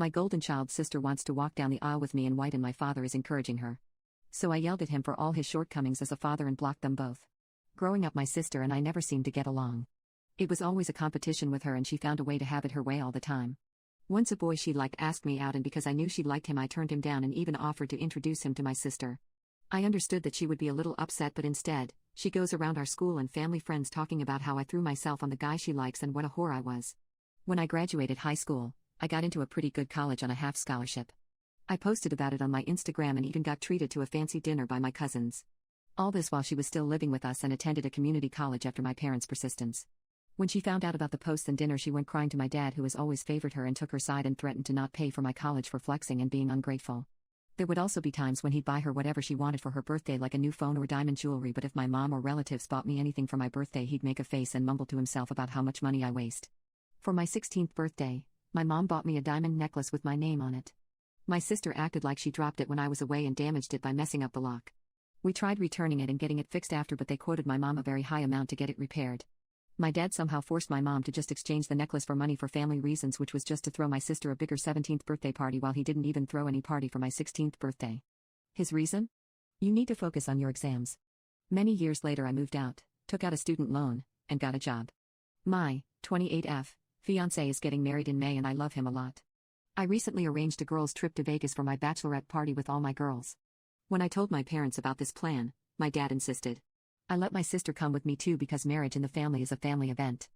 My golden child sister wants to walk down the aisle with me in white and my father is encouraging her. So I yelled at him for all his shortcomings as a father and blocked them both. Growing up, my sister and I never seemed to get along. It was always a competition with her and she found a way to have it her way all the time. Once a boy she liked asked me out and because I knew she liked him I turned him down and even offered to introduce him to my sister. I understood that she would be a little upset but instead, she goes around our school and family friends talking about how I threw myself on the guy she likes and what a whore I was. When I graduated high school, I got into a pretty good college on a half scholarship. I posted about it on my Instagram and even got treated to a fancy dinner by my cousins. All this while she was still living with us and attended a community college after my parents' persistence. When she found out about the posts and dinner she went crying to my dad who has always favored her and took her side and threatened to not pay for my college for flexing and being ungrateful. There would also be times when he'd buy her whatever she wanted for her birthday like a new phone or diamond jewelry, but if my mom or relatives bought me anything for my birthday he'd make a face and mumble to himself about how much money I waste. For my 16th birthday, my mom bought me a diamond necklace with my name on it. My sister acted like she dropped it when I was away and damaged it by messing up the lock. We tried returning it and getting it fixed after, but they quoted my mom a very high amount to get it repaired. My dad somehow forced my mom to just exchange the necklace for money for family reasons, which was just to throw my sister a bigger 17th birthday party while he didn't even throw any party for my 16th birthday. His reason? You need to focus on your exams. Many years later I moved out, took out a student loan, and got a job. My 28F fiancé is getting married in May and I love him a lot. I recently arranged a girls' trip to Vegas for my bachelorette party with all my girls. When I told my parents about this plan, my dad insisted. I let my sister come with me too because marriage in the family is a family event.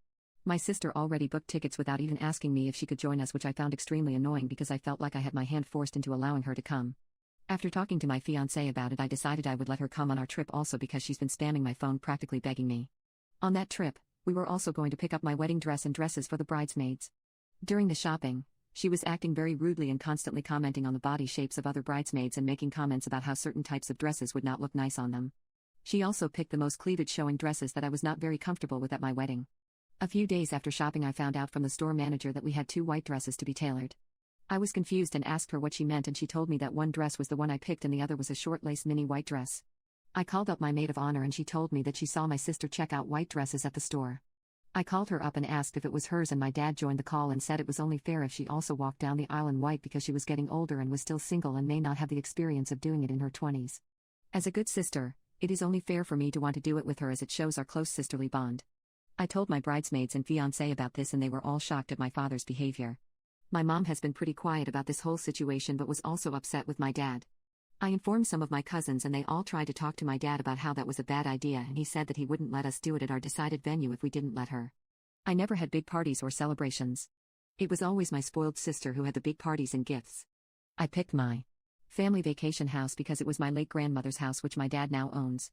My sister already booked tickets without even asking me if she could join us, which I found extremely annoying because I felt like I had my hand forced into allowing her to come. After talking to my fiancé about it I decided I would let her come on our trip also because she's been spamming my phone practically begging me. On that trip, we were also going to pick up my wedding dress and dresses for the bridesmaids. During the shopping, she was acting very rudely and constantly commenting on the body shapes of other bridesmaids and making comments about how certain types of dresses would not look nice on them. She also picked the most cleavage showing dresses that I was not very comfortable with at my wedding. A few days after shopping I found out from the store manager that we had 2 white dresses to be tailored. I was confused and asked her what she meant and she told me that one dress was the one I picked and the other was a short lace mini white dress. I called up my maid of honor and she told me that she saw my sister check out white dresses at the store. I called her up and asked if it was hers and my dad joined the call and said it was only fair if she also walked down the aisle in white because she was getting older and was still single and may not have the experience of doing it in her 20s. As a good sister, it is only fair for me to want to do it with her as it shows our close sisterly bond. I told my bridesmaids and fiancé about this and they were all shocked at my father's behavior. My mom has been pretty quiet about this whole situation but was also upset with my dad. I informed some of my cousins and they all tried to talk to my dad about how that was a bad idea and he said that he wouldn't let us do it at our decided venue if we didn't let her. I never had big parties or celebrations. It was always my spoiled sister who had the big parties and gifts. I picked my family vacation house because it was my late grandmother's house which my dad now owns.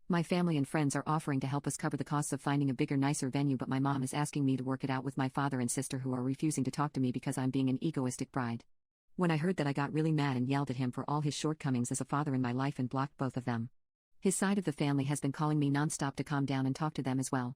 My family and friends are offering to help us cover the costs of finding a bigger, nicer venue but my mom is asking me to work it out with my father and sister who are refusing to talk to me because I'm being an egoistic bride. When I heard that I got really mad and yelled at him for all his shortcomings as a father in my life and blocked both of them. His side of the family has been calling me nonstop to calm down and talk to them as well.